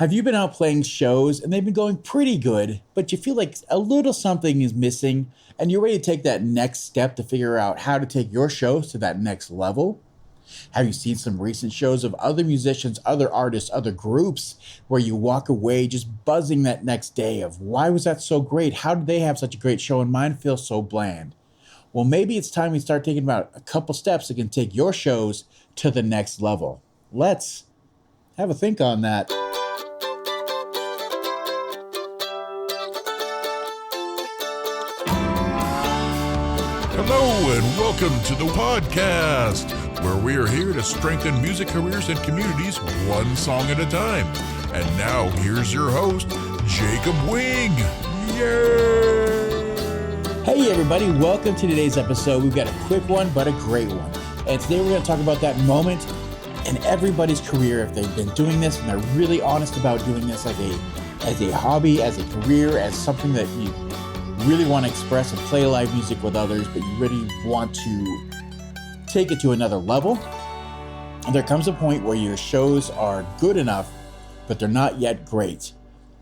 Have you been out playing shows and they've been going pretty good, but you feel like a little something is missing and you're ready to take that next step to figure out how to take your shows to that next level? Have you seen some recent shows of other musicians, other artists, other groups where you walk away just buzzing that next day of why was that so great? How did they have such a great show and mine feels so bland? Well, maybe it's time we start thinking about a couple steps that can take your shows to the next level. Let's have a think on that. Hello and welcome to the podcast, where we are here to strengthen music careers and communities one song at a time. And now here's your host, Jacob Wing. Yay! Hey everybody, welcome to today's episode. We've got a quick one, but a great one. And today we're going to talk about that moment in everybody's career if they've been doing this and they're really honest about doing this as a hobby, as a career, as something that you really want to express and play live music with others, but you really want to take it to another level. And there comes a point where your shows are good enough, but they're not yet great.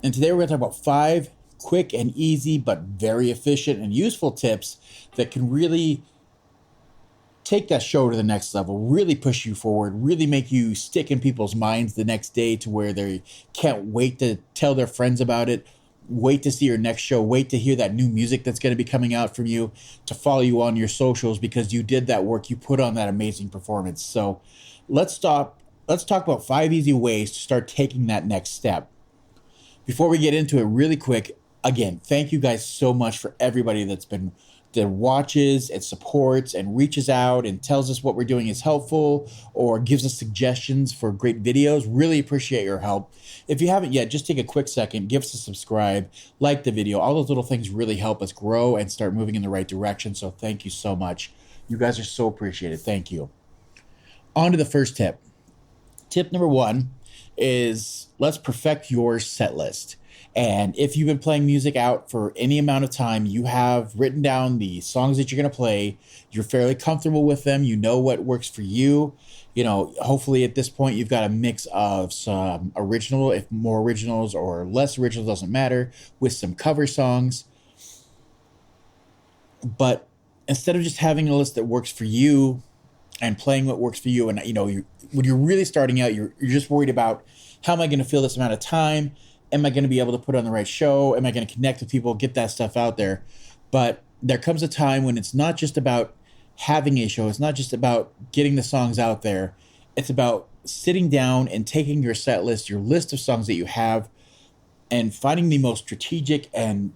And today we're going to talk about 5 quick and easy, but very efficient and useful tips that can really take that show to the next level, really push you forward, really make you stick in people's minds the next day to where they can't wait to tell their friends about it, wait to see your next show, wait to hear that new music that's going to be coming out from you, to follow you on your socials because you did that work, you put on that amazing performance. So let's talk about 5 easy ways to start taking that next step. Before we get into it really quick, again, thank you guys so much for everybody that watches and supports and reaches out and tells us what we're doing is helpful or gives us suggestions for great videos. Really appreciate your help. If you haven't yet, just take a quick second, give us a subscribe, like the video. All those little things really help us grow and start moving in the right direction. So thank you so much. You guys are so appreciated. Thank you. On to the first tip. Tip number 1 is let's perfect your set list. And if you've been playing music out for any amount of time, you have written down the songs that you're going to play. You're fairly comfortable with them. You know what works for you. You know, hopefully at this point, you've got a mix of some original, if more originals or less originals, doesn't matter, with some cover songs. But instead of just having a list that works for you and playing what works for you, and when you're really starting out, you're just worried about how am I going to fill this amount of time? Am I going to be able to put on the right show? Am I going to connect with people, get that stuff out there? But there comes a time when it's not just about having a show. It's not just about getting the songs out there. It's about sitting down and taking your set list, your list of songs that you have, and finding the most strategic and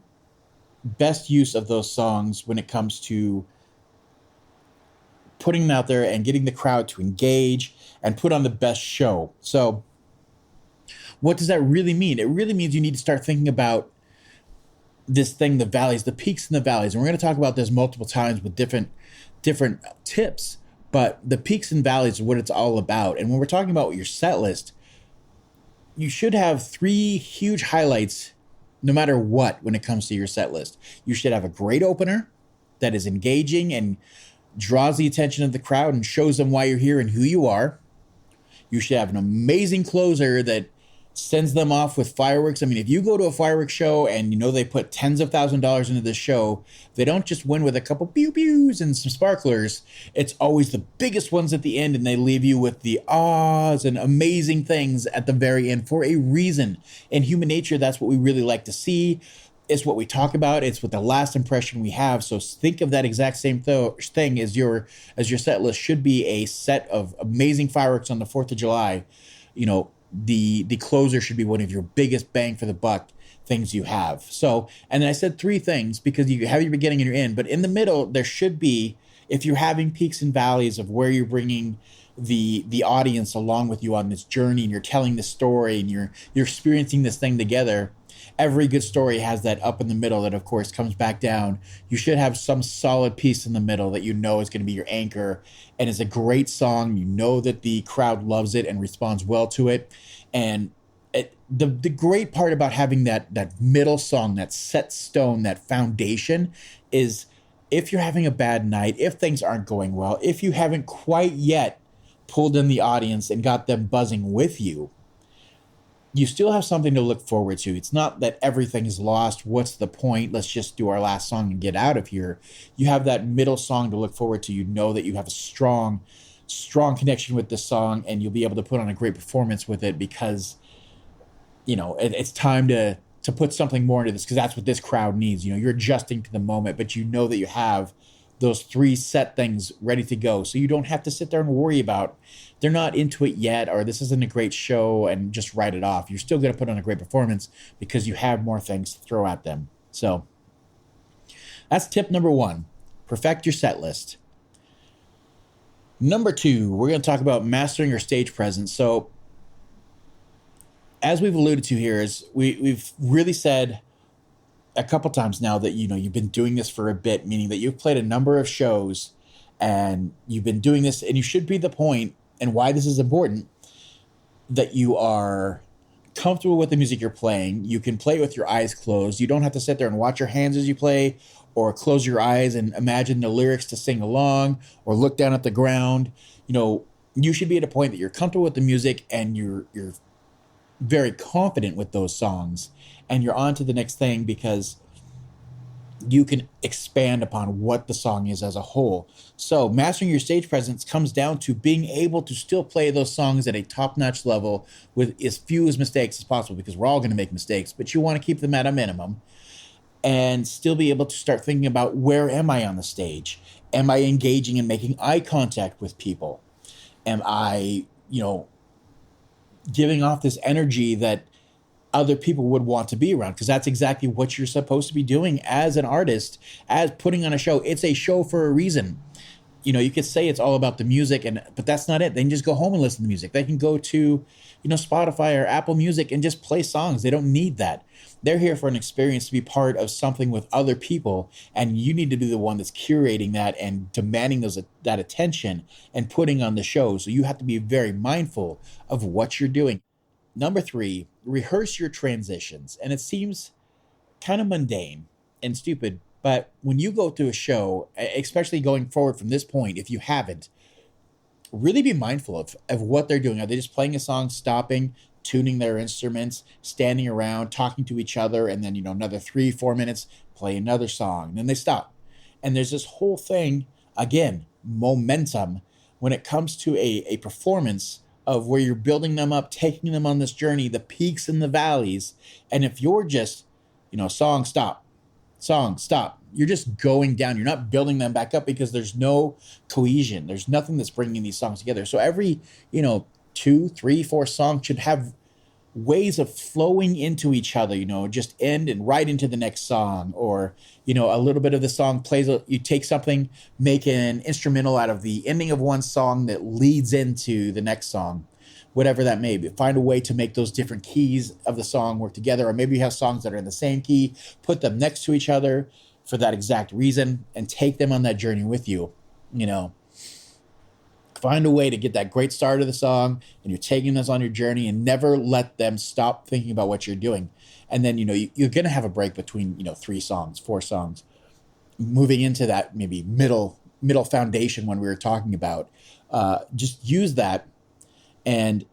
best use of those songs when it comes to putting them out there and getting the crowd to engage and put on the best show. So what does that really mean? It really means you need to start thinking about this thing, the valleys, the peaks and the valleys. And we're going to talk about this multiple times with different tips, but the peaks and valleys are what it's all about. And when we're talking about your set list, you should have 3 huge highlights no matter what when it comes to your set list. You should have a great opener that is engaging and draws the attention of the crowd and shows them why you're here and who you are. You should have an amazing closer that sends them off with fireworks. I mean, if you go to a fireworks show and they put tens of thousands of dollars into this show, they don't just win with a couple pew-pews and some sparklers. It's always the biggest ones at the end, and they leave you with the ahs and amazing things at the very end for a reason. In human nature, that's what we really like to see. It's what we talk about. It's what the last impression we have. So think of that exact same thing as your set list should be a set of amazing fireworks on the 4th of July. The closer should be one of your biggest bang for the buck things you have. So, and then I said 3 things because you have your beginning and your end, but in the middle, there should be, if you're having peaks and valleys of where you're bringing the audience along with you on this journey and you're telling the story and you're experiencing this thing together, every good story has that up in the middle that of course comes back down. You should have some solid piece in the middle that is going to be your anchor and is a great song. You know that the crowd loves it and responds well to it. And the great part about having that middle song, that set stone, that foundation is if you're having a bad night, if things aren't going well, if you haven't quite yet pulled in the audience and got them buzzing with you, you still have something to look forward to. It's not that everything is lost. What's the point? Let's just do our last song and get out of here. You have that middle song to look forward to. You know that you have a strong connection with this song, and you'll be able to put on a great performance with it because it's time to put something more into this because that's what this crowd needs. You're adjusting to the moment, but you know that you have those three set things ready to go, so you don't have to sit there and worry about they're not into it yet or this isn't a great show and just write it off. You're still going to put on a great performance because you have more things to throw at them. So that's tip number one: perfect your set list. Number two, we're going to talk about mastering your stage presence. So as we've alluded to here, is we've really said a couple times now that you've been doing this for a bit, meaning that you've played a number of shows and you've been doing this, and you should be the point, and why this is important, that you are comfortable with the music you're playing. You can play it with your eyes closed. You don't have to sit there and watch your hands as you play, or close your eyes and imagine the lyrics to sing along, or look down at the ground. You should be at a point that you're comfortable with the music and you're very confident with those songs, and you're on to the next thing because you can expand upon what the song is as a whole. So mastering your stage presence comes down to being able to still play those songs at a top-notch level with as few as mistakes as possible, because we're all going to make mistakes, but you want to keep them at a minimum and still be able to start thinking about, where am I on the stage? Am I engaging and making eye contact with people? Am I, giving off this energy that other people would want to be around? Because that's exactly what you're supposed to be doing as an artist, as putting on a show. It's a show for a reason. You could say it's all about the music, but that's not it. They can just go home and listen to music. They can go to, Spotify or Apple Music and just play songs. They don't need that. They're here for an experience, to be part of something with other people, and you need to be the one that's curating that and demanding that attention and putting on the show. So you have to be very mindful of what you're doing. Number three, rehearse your transitions. And it seems kind of mundane and stupid, but when you go to a show, especially going forward from this point, if you haven't, really be mindful of what they're doing. Are they just playing a song, stopping, tuning their instruments, standing around, talking to each other, and then, another 3-4 minutes, play another song, and then they stop. And there's this whole thing, again, momentum, when it comes to a performance of where you're building them up, taking them on this journey, the peaks and the valleys. And if you're just, song, stop, you're just going down. You're not building them back up because there's no cohesion. There's nothing that's bringing these songs together. So every, 2, 3, 4 songs should have ways of flowing into each other, just end and right into the next song, or, a little bit of the song plays, you take something, make an instrumental out of the ending of one song that leads into the next song, whatever that may be. Find a way to make those different keys of the song work together, or maybe you have songs that are in the same key, put them next to each other for that exact reason, and take them on that journey with you. Find a way to get that great start of the song, and you're taking this on your journey, and never let them stop thinking about what you're doing. And then, you're going to have a break between, 3 songs, 4 songs, moving into that maybe middle foundation when we were talking about. Just use that and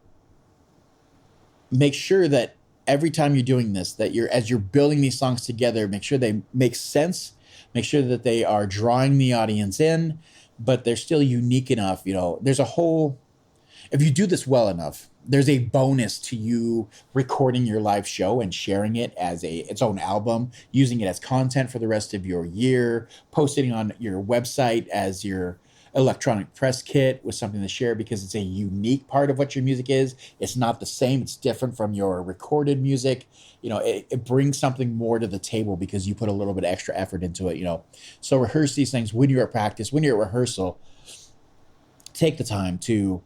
make sure that every time you're doing this, that as you're building these songs together, make sure they make sense, make sure that they are drawing the audience in, but they're still unique enough. If you do this well enough, there's a bonus to you recording your live show and sharing it as its own album, using it as content for the rest of your year, posting on your website as your electronic press kit with something to share, because it's a unique part of what your music is. It's not the same. It's different from your recorded music. It brings something more to the table because you put a little bit of extra effort into it. So rehearse these things when you're at practice, when you're at rehearsal. Take the time to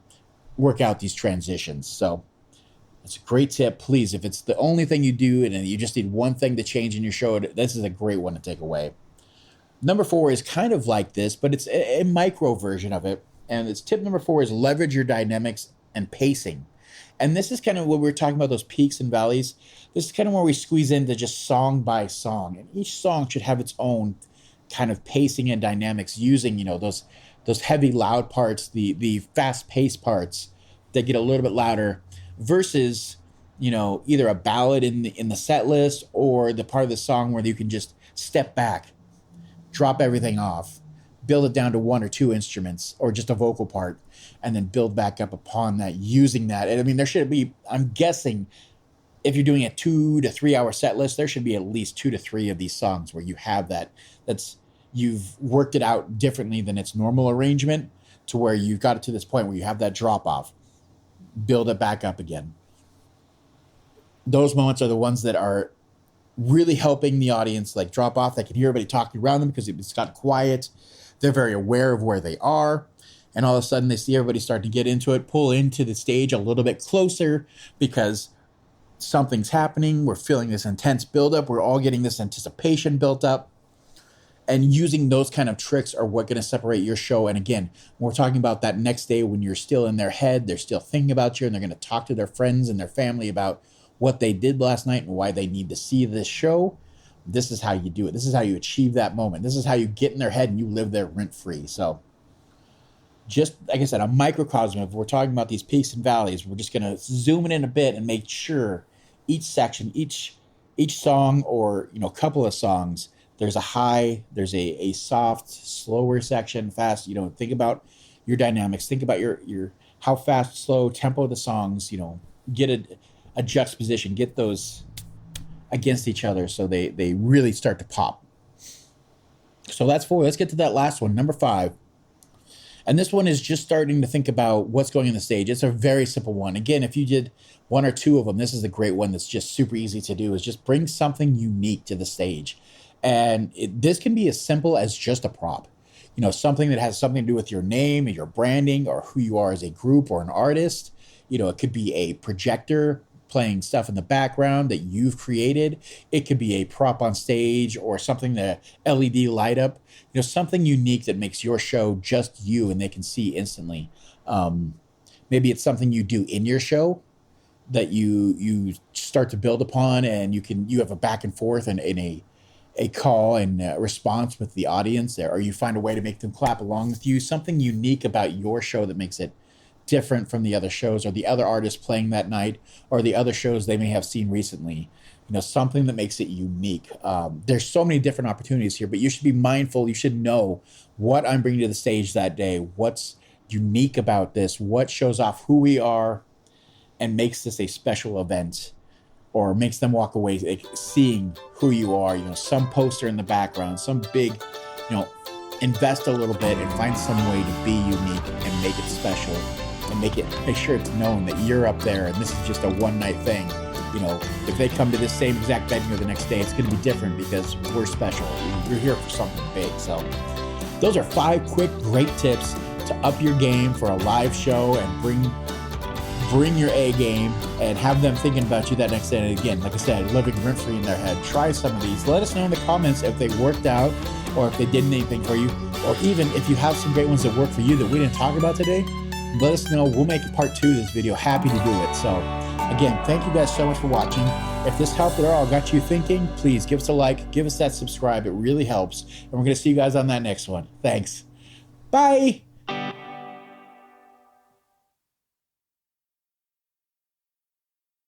work out these transitions. So it's a great tip. Please, if it's the only thing you do and you just need one thing to change in your show, this is a great one to take away. Number 4 is kind of like this, but it's a micro version of it. And it's tip number 4 is leverage your dynamics and pacing. And this is kind of what we were talking about, those peaks and valleys. This is kind of where we squeeze into just song by song. And each song should have its own kind of pacing and dynamics, using, those heavy, loud parts, the fast-paced parts that get a little bit louder, versus, either a ballad in the set list, or the part of the song where you can just step back, drop everything off, build it down to one or two instruments or just a vocal part, and then build back up upon that using that. And I mean, there should be, I'm guessing, if you're doing a 2 to 3 hour set list, there should be at least 2 to 3 of these songs where you have you've worked it out differently than its normal arrangement, to where you've got it to this point where you have that drop off, build it back up again. Those moments are the ones that are really helping the audience like drop off. They can hear everybody talking around them because it's got quiet. They're very aware of where they are. And all of a sudden they see everybody start to get into it, pull into the stage a little bit closer because something's happening. We're feeling this intense buildup. We're all getting this anticipation built up. And using those kind of tricks are what going to separate your show. And again, we're talking about that next day when you're still in their head, they're still thinking about you, and they're going to talk to their friends and their family about what they did last night and why they need to see this show. This is how you do it. This is how you achieve that moment. This is how you get in their head and you live there rent-free. So just, like I said, a microcosm of, we're talking about these peaks and valleys. We're just going to zoom in a bit and make sure each section, each song, or, couple of songs, there's a high, there's a soft, slower section, fast. Think about your dynamics. Think about your how fast, slow, tempo of the songs. Get a juxtaposition. Get those against each other so they really start to pop. So that's 4. Let's get to that last one, number 5. And this one is just starting to think about what's going on the stage. It's a very simple one. Again, if you did 1 or 2 of them, this is a great one that's just super easy to do, is just bring something unique to the stage. And this can be as simple as just a prop. Something that has something to do with your name and your branding or who you are as a group or an artist. It could be a projector playing stuff in the background that you've created. It could be a prop on stage or something, that LED light up, something unique that makes your show just you and they can see instantly. Maybe it's something you do in your show that you start to build upon, and you have a back and forth and a call and a response with the audience there, or you find a way to make them clap along with you. Something unique about your show that makes it different from the other shows or the other artists playing that night or the other shows they may have seen recently. Something that makes it unique. There's so many different opportunities here, but you should be mindful. You should know what I'm bringing to the stage that day. What's unique about this? What shows off who we are and makes this a special event, or makes them walk away seeing who you are. Some poster in the background, some big, invest a little bit and find some way to be unique and make it special, and make sure it's known that you're up there and this is just a one-night thing. If they come to this same exact venue the next day, it's going to be different because we're special. You're here for something big. So those are 5 quick, great tips to up your game for a live show and bring your A game and have them thinking about you that next day. And again, like I said, living rent-free in their head. Try some of these. Let us know in the comments if they worked out or if they did anything for you, or even if you have some great ones that work for you that we didn't talk about today. Let us know. We'll make a part 2 of this video. Happy to do it. So again, thank you guys so much for watching. If this helped at all, got you thinking, please give us a like, give us that subscribe. It really helps. And we're going to see you guys on that next one. Thanks. Bye.